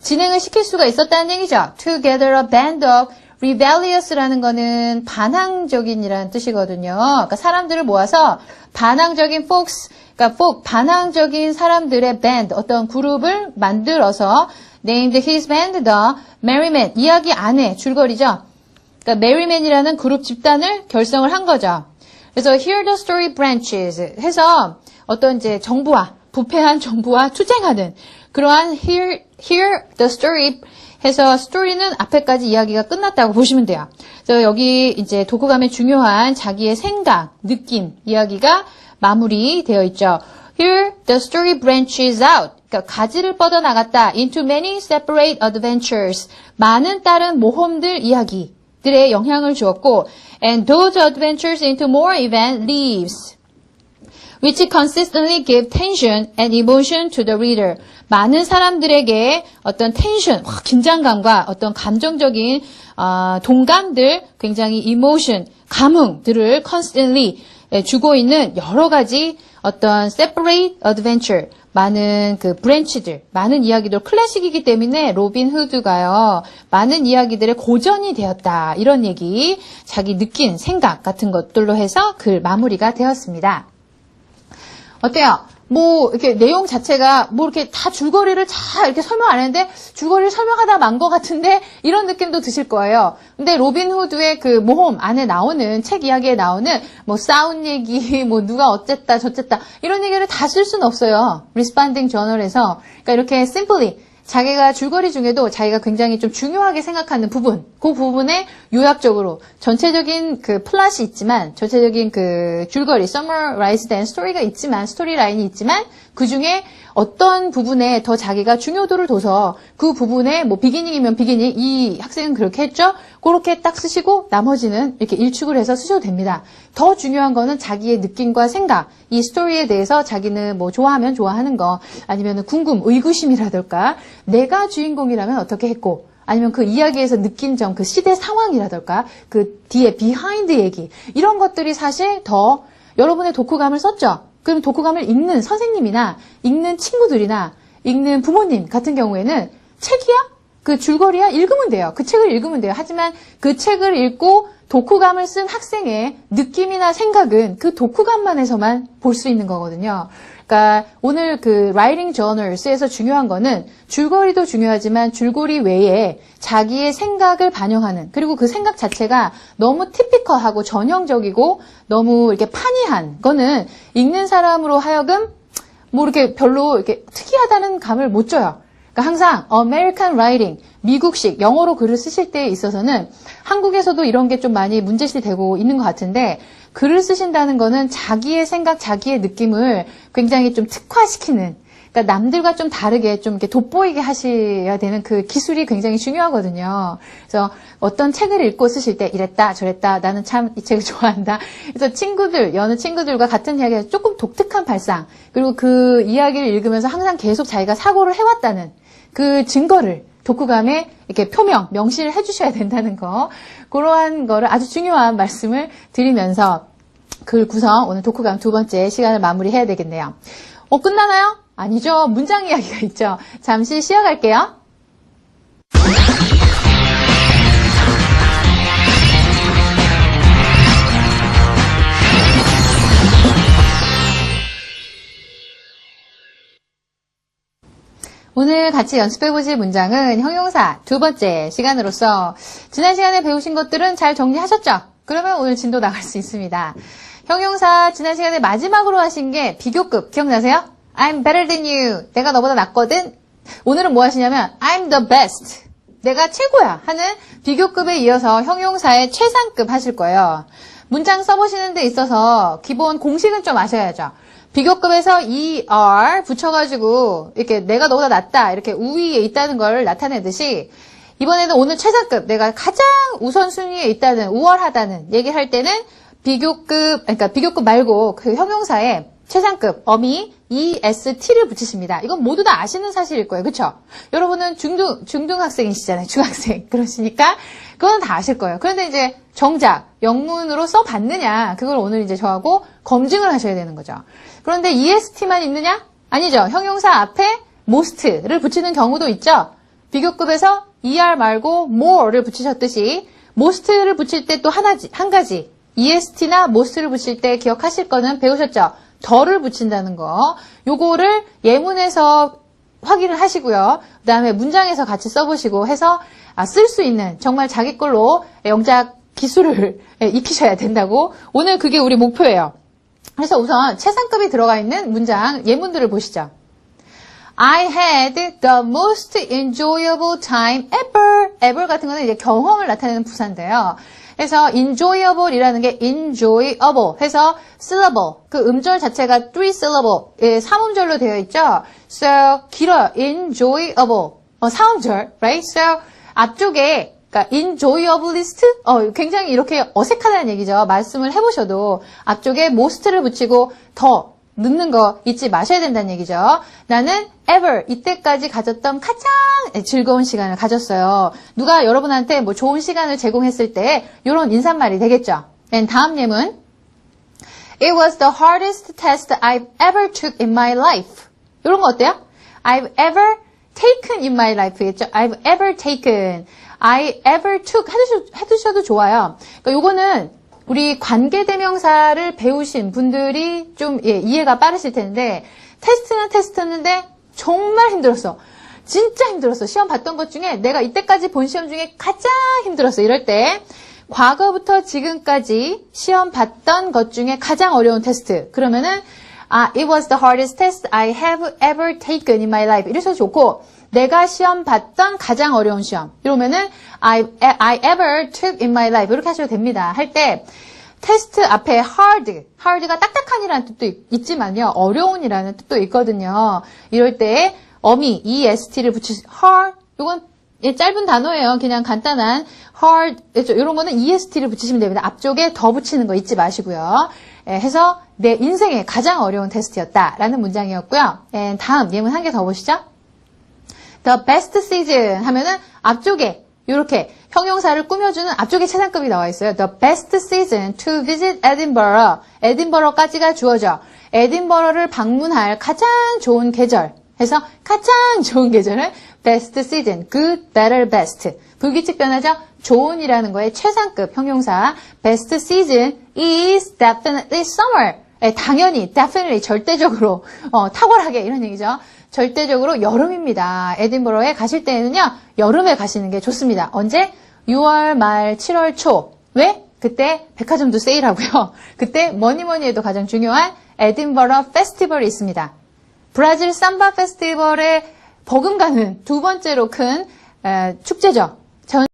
진행을 시킬 수가 있었다는 얘기죠. To gather a band of rebellious라는 거는 반항적인이라는 뜻이거든요. 그러니까 사람들을 모아서 반항적인 folks, 그러니까 반항적인 사람들의 band, 어떤 그룹을 만들어서 named his band the Merrymen. 이야기 안에 줄거리죠. 그러니까 Merrymen이라는 그룹 집단을 결성을 한 거죠. 그래서 here the story branches 해서 어떤 이제 정부와 부패한 정부와 투쟁하는 그러한 here the story 해서 스토리는 앞에까지 이야기가 끝났다고 보시면 돼요. 그래서 여기 이제 독후감의 중요한 자기의 생각, 느낌, 이야기가 마무리되어 있죠. Here the story branches out. 그러니까 가지를 뻗어나갔다. Into many separate adventures. 많은 다른 모험들 이야기들에 영향을 주었고 and those adventures into more event leaves. which consistently give tension and emotion to the reader. 많은 사람들에게 어떤 텐션, 긴장감과 어떤 감정적인 동감들, 굉장히 emotion, 감흥들을 constantly 주고 있는 여러 가지 어떤 separate adventure, 많은 그 브랜치들, 많은 이야기들, 클래식이기 때문에 로빈 후드가요, 많은 이야기들의 고전이 되었다. 이런 얘기, 자기 느낀 생각 같은 것들로 해서 글 마무리가 되었습니다. 어때요? 뭐, 이렇게 내용 자체가 뭐 이렇게 다 줄거리를 잘 이렇게 설명 안 했는데 줄거리를 설명하다 만 것 같은데 이런 느낌도 드실 거예요. 근데 로빈 후드의 그 모험 안에 나오는, 책 이야기에 나오는 뭐 싸운 얘기, 뭐 누가 어쨌다 저쨌다 이런 얘기를 다 쓸 수는 없어요. 리스펀딩 저널에서. 그러니까 이렇게 simply 자기가 줄거리 중에도 자기가 굉장히 좀 중요하게 생각하는 부분, 그 부분에 요약적으로 전체적인 그 플롯이 있지만, 전체적인 그 줄거리, summarized 된 스토리가 있지만, 스토리 라인이 있지만, 그 중에 어떤 부분에 더 자기가 중요도를 둬서 그 부분에 뭐 비기닝이면 비기닝, 이 학생은 그렇게 했죠? 그렇게 딱 쓰시고 나머지는 이렇게 일축을 해서 쓰셔도 됩니다. 더 중요한 거는 자기의 느낌과 생각, 이 스토리에 대해서 자기는 뭐 좋아하면 좋아하는 거, 아니면 의구심이라든가, 내가 주인공이라면 어떻게 했고, 아니면 그 이야기에서 느낀 점, 그 시대 상황이라든가, 그 뒤에 비하인드 얘기, 이런 것들이 사실 더 여러분의 독후감을 썼죠? 그럼 독후감을 읽는 선생님이나 읽는 친구들이나 읽는 부모님 같은 경우에는 책이야? 그 줄거리야? 읽으면 돼요. 그 책을 읽으면 돼요. 하지만 그 책을 읽고 독후감을 쓴 학생의 느낌이나 생각은 그 독후감만에서만 볼 수 있는 거거든요. 그러니까 오늘 그 라이팅 저널스에서 중요한 거는 줄거리도 중요하지만 줄거리 외에 자기의 생각을 반영하는, 그리고 그 생각 자체가 너무 티피컬하고 전형적이고 너무 이렇게 판이한 거는 읽는 사람으로 하여금 뭐 이렇게 별로 이렇게 특이하다는 감을 못 줘요. 그러니까 항상 American writing, 미국식 영어로 글을 쓰실 때에 있어서는 한국에서도 이런 게 좀 많이 문제시 되고 있는 것 같은데, 글을 쓰신다는 거는 자기의 생각, 자기의 느낌을 굉장히 좀 특화시키는, 그러니까 남들과 좀 다르게 좀 이렇게 돋보이게 하셔야 되는 그 기술이 굉장히 중요하거든요. 그래서 어떤 책을 읽고 쓰실 때 이랬다 저랬다, 나는 참 이 책을 좋아한다. 그래서 여느 친구들과 같은 이야기에서 조금 독특한 발상, 그리고 그 이야기를 읽으면서 항상 계속 자기가 사고를 해왔다는 그 증거를 독후감에 이렇게 명시를 해주셔야 된다는 거, 그러한 거를 아주 중요한 말씀을 드리면서 글 구성, 오늘 독후감 두 번째 시간을 마무리해야 되겠네요. 끝나나요? 아니죠. 문장 이야기가 있죠. 잠시 쉬어갈게요. 오늘 같이 연습해보실 문장은 형용사 두 번째 시간으로서 지난 시간에 배우신 것들은 잘 정리하셨죠? 그러면 오늘 진도 나갈 수 있습니다. 형용사 지난 시간에 마지막으로 하신 게 비교급 기억나세요? I'm better than you. 내가 너보다 낫거든. 오늘은 뭐 하시냐면 I'm the best. 내가 최고야 하는 비교급에 이어서 형용사의 최상급 하실 거예요. 문장 써보시는 데 있어서 기본 공식은 좀 아셔야죠. 비교급에서 er 붙여가지고 이렇게 내가 너보다 낫다 이렇게 우위에 있다는 걸 나타내듯이 이번에는 오늘 최상급, 내가 가장 우선순위에 있다는, 우월하다는 얘기를 할 때는 그러니까 비교급 말고 그 형용사에 최상급 어미 EST를 붙이십니다. 이건 모두 다 아시는 사실일 거예요. 그렇죠? 여러분은 중등학생이시잖아요. 중학생. 그러시니까 그건 다 아실 거예요. 그런데 이제 정작 영문으로 써봤느냐, 그걸 오늘 이제 저하고 검증을 하셔야 되는 거죠. 그런데 EST만 있느냐? 아니죠. 형용사 앞에 most를 붙이는 경우도 있죠. 비교급에서 er 말고 more를 붙이셨듯이 most를 붙일 때 또 한 가지 est나 most를 붙일 때 기억하실 거는 배우셨죠? 더를 붙인다는 거. 요거를 예문에서 확인을 하시고요. 그 다음에 문장에서 같이 써보시고 해서 쓸 수 있는 정말 자기 걸로 영작 기술을 익히셔야 된다고. 오늘 그게 우리 목표예요. 그래서 우선 최상급이 들어가 있는 문장 예문들을 보시죠. I had the most enjoyable time ever. ever 같은 거는 이제 경험을 나타내는 부사인데요. 그래서 enjoyable이라는 게 enjoyable 해서 syllable, 그 음절 자체가 3 syllable, 3음절로 되어 있죠. So 길어요. enjoyable, 4음절, right? So 앞쪽에 그러니까 enjoyablest, 굉장히 이렇게 어색하다는 얘기죠. 말씀을 해보셔도 앞쪽에 most를 붙이고 더 넣는 거 잊지 마셔야 된다는 얘기죠. 나는 ever 이때까지 가졌던 가장 즐거운 시간을 가졌어요. 누가 여러분한테 뭐 좋은 시간을 제공했을 때 이런 인사말이 되겠죠. 다음 예문. It was the hardest test I've ever took in my life. 이런 거 어때요? I've ever taken in my life겠죠. I've ever taken. I ever took 해두셔도 좋아요. 그러니까 요거는 우리 관계대명사를 배우신 분들이 좀 이해가 빠르실 텐데 테스트는 테스트였는데 정말 힘들었어. 진짜 힘들었어. 시험 봤던 것 중에 내가 이때까지 본 시험 중에 가장 힘들었어. 이럴 때 과거부터 지금까지 시험 봤던 것 중에 가장 어려운 테스트. 그러면은 it was the hardest test I have ever taken in my life. 이래서 좋고 내가 시험 봤던 가장 어려운 시험. 이러면은 I ever took in my life. 이렇게 하셔도 됩니다. 할 때 테스트 앞에 hard가 딱딱한이라는 뜻도 있지만요. 어려운이라는 뜻도 있거든요. 이럴 때 어미 est를 hard. 이건 짧은 단어예요. 그냥 간단한 hard. 이런 거는 est를 붙이시면 됩니다. 앞쪽에 더 붙이는 거 잊지 마시고요. 해서 내 인생의 가장 어려운 테스트였다라는 문장이었고요. 다음 예문 한 개 더 보시죠. The best season 하면은 앞쪽에 이렇게 형용사를 꾸며주는 앞쪽에 최상급이 나와 있어요. The best season to visit Edinburgh. 에딘버러까지가 주어져. 에딘버러를 방문할 가장 좋은 계절. 해서 가장 좋은 계절은 best season. good, better, best. 불규칙 변화죠. 좋은이라는 거의 최상급 형용사. best season is definitely summer. 당연히, definitely, 절대적으로, 탁월하게 이런 얘기죠. 절대적으로 여름입니다. 에딘버러에 가실 때에는요, 여름에 가시는 게 좋습니다. 언제? 6월 말, 7월 초. 왜? 그때 백화점도 세일하고요. 그때 뭐니 해도 가장 중요한 에딘버러 페스티벌이 있습니다. 브라질 삼바 페스티벌에 버금가는 두 번째로 큰 축제죠.